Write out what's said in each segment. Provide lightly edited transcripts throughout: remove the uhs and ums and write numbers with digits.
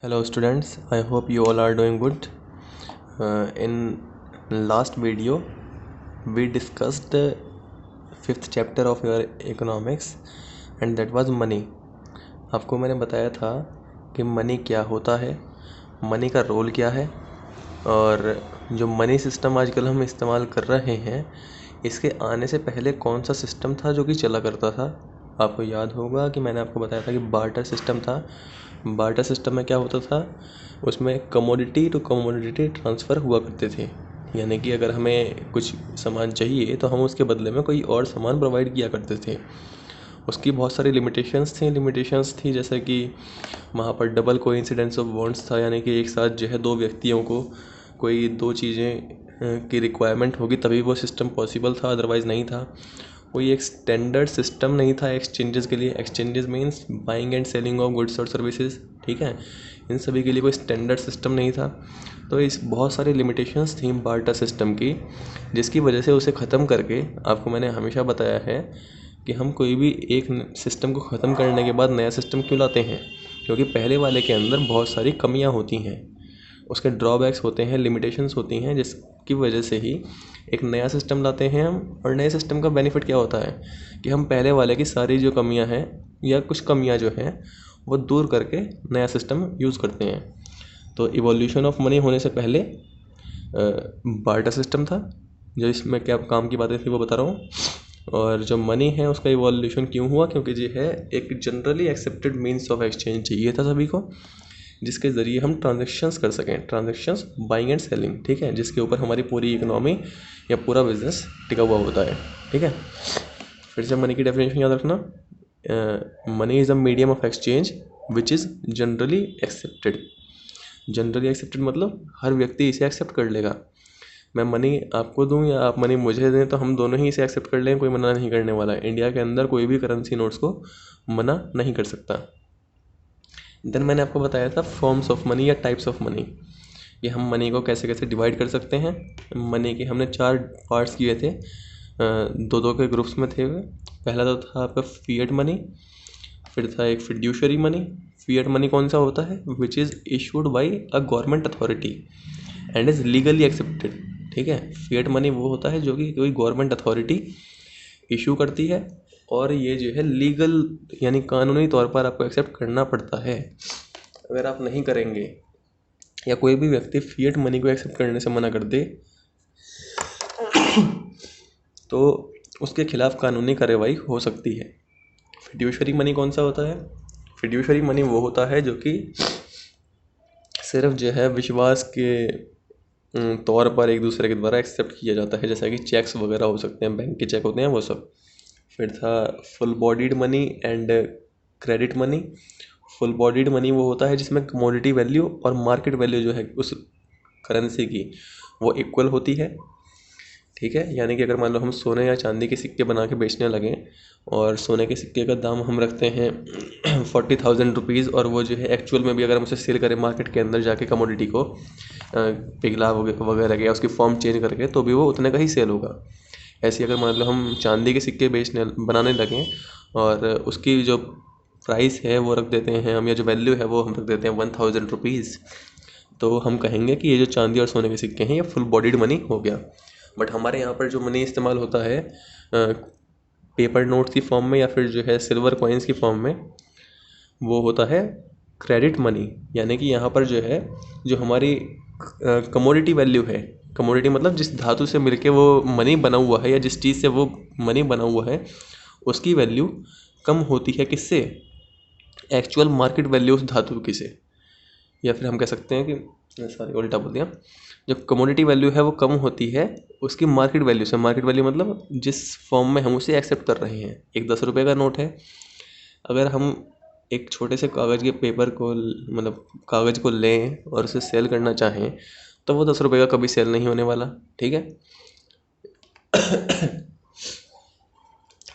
Hello students, I hope you all are doing good. In last video, we discussed the fifth chapter of your economics and that was money. आपको मैंने बताया था कि money क्या होता है, money का रोल क्या है और जो मनी सिस्टम आजकल हम इस्तेमाल कर रहे हैं इसके आने से पहले कौन सा सिस्टम था जो कि चला करता था। आपको याद होगा कि मैंने आपको बताया था कि बार्टर सिस्टम था। बार्टर सिस्टम में क्या होता था, उसमें कमोडिटी टू कमोडिटी ट्रांसफ़र हुआ करते थे। यानी कि अगर हमें कुछ सामान चाहिए तो हम उसके बदले में कोई और सामान प्रोवाइड किया करते थे। उसकी बहुत सारी लिमिटेशंस थी जैसे कि वहाँ पर डबल कोइंसिडेंस ऑफ बॉन्ड्स था, यानी कि एक साथ जो है दो व्यक्तियों को कोई दो चीज़ें की रिक्वायरमेंट होगी तभी वो सिस्टम पॉसिबल था, अदरवाइज़ नहीं था। कोई एक स्टैंडर्ड सिस्टम नहीं था एक्सचेंजेस के लिए। Exchanges means buying and selling of goods और सर्विसेज, ठीक है। इन सभी के लिए कोई स्टैंडर्ड सिस्टम नहीं था। तो इस बहुत सारी लिमिटेशंस थी बार्टर सिस्टम की, जिसकी वजह से उसे ख़त्म करके आपको मैंने हमेशा बताया है कि हम कोई भी एक सिस्टम को ख़त्म करने के बाद नया सिस्टम क्यों लाते हैं, क्योंकि पहले वाले के अंदर बहुत सारी कमियां होती हैं, उसके ड्रॉबैक्स होते हैं, लिमिटेशंस होती हैं, जिसकी वजह से ही एक नया सिस्टम लाते हैं हम। और नए सिस्टम का बेनिफिट क्या होता है कि हम पहले वाले की सारी जो कमियां हैं या कुछ कमियां जो हैं वो दूर करके नया सिस्टम यूज़ करते हैं। तो इवोल्यूशन ऑफ मनी होने से पहले बार्टर सिस्टम था, जो इसमें क्या काम की बातें थी वो बता रहा हूँ। और जो मनी है उसका इवोल्यूशन क्यों हुआ, क्योंकि जो है एक generally accepted means of exchange चाहिए था सभी को, जिसके ज़रिए हम ट्रांजेक्शन्स कर सकें, ट्रांजेक्शन्स बाइंग एंड सेलिंग, ठीक है, जिसके ऊपर हमारी पूरी इकोनॉमी या पूरा बिजनेस टिका हुआ होता है, ठीक है। फिर से मनी की डेफिनेशन याद रखना, money is a medium of exchange which is generally accepted. Generally accepted मतलब हर व्यक्ति इसे एक्सेप्ट कर लेगा। मैं मनी आपको दूं या आप मनी मुझे दें तो हम दोनों ही इसे एक्सेप्ट कर लें, कोई मना नहीं करने वाला है। इंडिया के अंदर कोई भी करेंसी नोट्स को मना नहीं कर सकता। देन मैंने आपको बताया था फॉर्म्स ऑफ मनी या टाइप्स ऑफ मनी, कि हम मनी को कैसे कैसे डिवाइड कर सकते हैं। मनी के हमने 4 पार्ट्स किए थे, दो दो के ग्रुप्स में थे वे। पहला तो था आपका फिएट मनी, फिर था एक फिड्यूशरी मनी। फिएट मनी कौन सा होता है, which is issued by a government authority and is legally accepted, ठीक है। फिएट मनी वो होता है जो कि कोई गवर्नमेंट अथॉरिटी इशू करती है और ये जो है लीगल यानी कानूनी तौर पर आपको एक्सेप्ट करना पड़ता है। अगर आप नहीं करेंगे या कोई भी व्यक्ति फिएट मनी को एक्सेप्ट करने से मना कर दे तो उसके खिलाफ कानूनी कार्रवाई हो सकती है। फिड्यूशरी मनी कौन सा होता है, फिड्यूशरी मनी वो होता है जो कि सिर्फ जो है विश्वास के तौर पर एक दूसरे के द्वारा एक्सेप्ट किया जाता है, जैसा कि चेक्स वगैरह हो सकते हैं, बैंक के चेक होते हैं वो सब। फिर था full bodied money and credit money. Full bodied money वो होता है जिसमें कमोडिटी वैल्यू और मार्केट वैल्यू जो है उस करेंसी की वो इक्वल होती है, ठीक है। यानी कि अगर मान लो हम सोने या चांदी के सिक्के बना के बेचने लगें और सोने के सिक्के का दाम हम रखते हैं 40,000 रुपीज़, और वो जो है एक्चुअल में भी अगर हम उसे सेल करें मार्केट के अंदर जाके कमोडिटी को पिघला वगैरह के उसकी फॉर्म चेंज करके, तो भी वो उतने का ही सेल होगा। ऐसे अगर मान लो हम चांदी के सिक्के बनाने लगें और उसकी जो प्राइस है वो रख देते हैं हम, या जो वैल्यू है वो हम रख देते हैं 1,000 रुपीज़, तो हम कहेंगे कि ये जो चांदी और सोने के सिक्के हैं ये फुल बॉडीड मनी हो गया। बट हमारे यहाँ पर जो मनी इस्तेमाल होता है पेपर नोट्स की फॉर्म में या फिर जो है सिल्वर कॉइन्स की फॉर्म में, वो होता है क्रेडिट मनी। यानी कि यहाँ पर जो है जो हमारी कमोडिटी वैल्यू है, कमोडिटी मतलब जिस धातु से मिलके वो मनी बना हुआ है या जिस चीज़ से वो मनी बना हुआ है उसकी वैल्यू कम होती है किससे, एक्चुअल मार्केट वैल्यू उस धातु की से। या फिर हम कह सकते हैं कि सॉरी उल्टा बोल दिया, जो कमोडिटी वैल्यू है वो कम होती है उसकी मार्केट वैल्यू से। मार्केट वैल्यू मतलब जिस फॉर्म में हम उसे एक्सेप्ट कर रहे हैं। एक 10 रुपये का नोट है, अगर हम एक छोटे से कागज़ के पेपर को मतलब कागज़ को लें और उसे सेल करना चाहें तो वो 10 रुपये का कभी सेल नहीं होने वाला, ठीक है।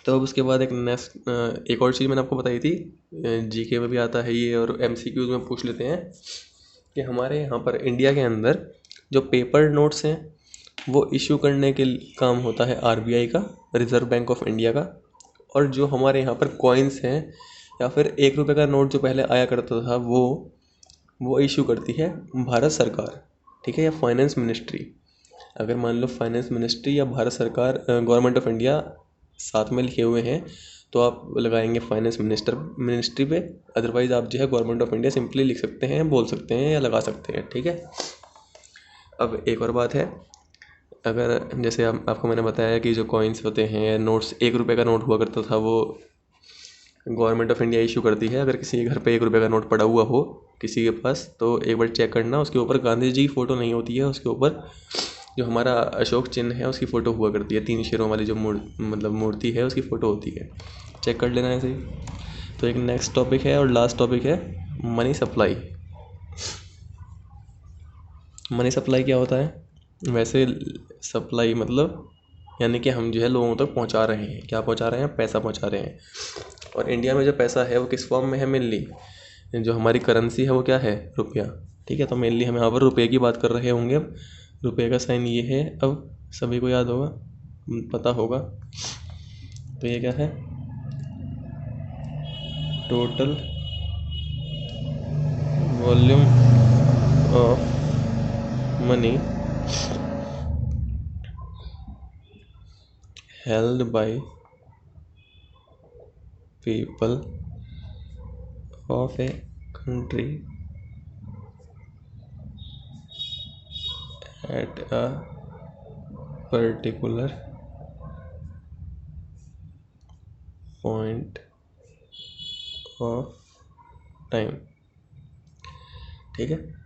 तो अब उसके बाद एक और चीज़ मैंने आपको बताई थी, जीके में भी आता है ये और एमसीक्यूज में पूछ लेते हैं, कि हमारे यहाँ पर इंडिया के अंदर जो पेपर नोट्स हैं वो इशू करने के काम होता है आरबीआई का, रिज़र्व बैंक ऑफ इंडिया का। और जो हमारे यहाँ पर कॉइन्स हैं या फिर 1 रुपये का नोट जो पहले आया करता था वो वो इशू करती है भारत सरकार, ठीक है, या फाइनेंस मिनिस्ट्री। अगर मान लो फाइनेंस मिनिस्ट्री या भारत सरकार, गवर्नमेंट ऑफ इंडिया साथ में लिखे हुए हैं तो आप लगाएंगे फाइनेंस मिनिस्ट्री पे। अदरवाइज आप जो है गवर्नमेंट ऑफ इंडिया सिंपली लिख सकते हैं, बोल सकते हैं या लगा सकते हैं, ठीक है। अब एक और बात है, अगर जैसे आपको मैंने बताया कि जो कॉइन्स होते हैं, नोट्स, 1 रुपये का नोट हुआ करता था, वो गवर्नमेंट ऑफ इंडिया इशू करती है। अगर किसी के घर पे 1 रुपये का नोट पड़ा हुआ हो किसी के पास, तो एक बार चेक करना, उसके ऊपर गांधी जी की फ़ोटो नहीं होती है, उसके ऊपर जो हमारा अशोक चिन्ह है उसकी फ़ोटो हुआ करती है, 3 शेरों वाली जो मूर्ति है उसकी फ़ोटो होती है। चेक कर लेना ऐसे ही। तो एक नेक्स्ट टॉपिक है और लास्ट टॉपिक है मनी सप्लाई। मनी सप्लाई क्या होता है? वैसे सप्लाई मतलब यानी कि हम जो है लोगों तक पहुंचा रहे हैं। क्या पहुंचा रहे हैं? पैसा पहुंचा रहे हैं। और इंडिया में जो पैसा है वो किस फॉर्म में है? मेनली जो हमारी करेंसी है वो क्या है? रुपया, ठीक है। तो मेनली हम यहाँ पर रुपये की बात कर रहे होंगे। अब रुपये का साइन ये है, अब सभी को याद होगा, पता होगा। तो ये क्या है? Total volume of money held by people of a country at a particular point of time, ठीक है।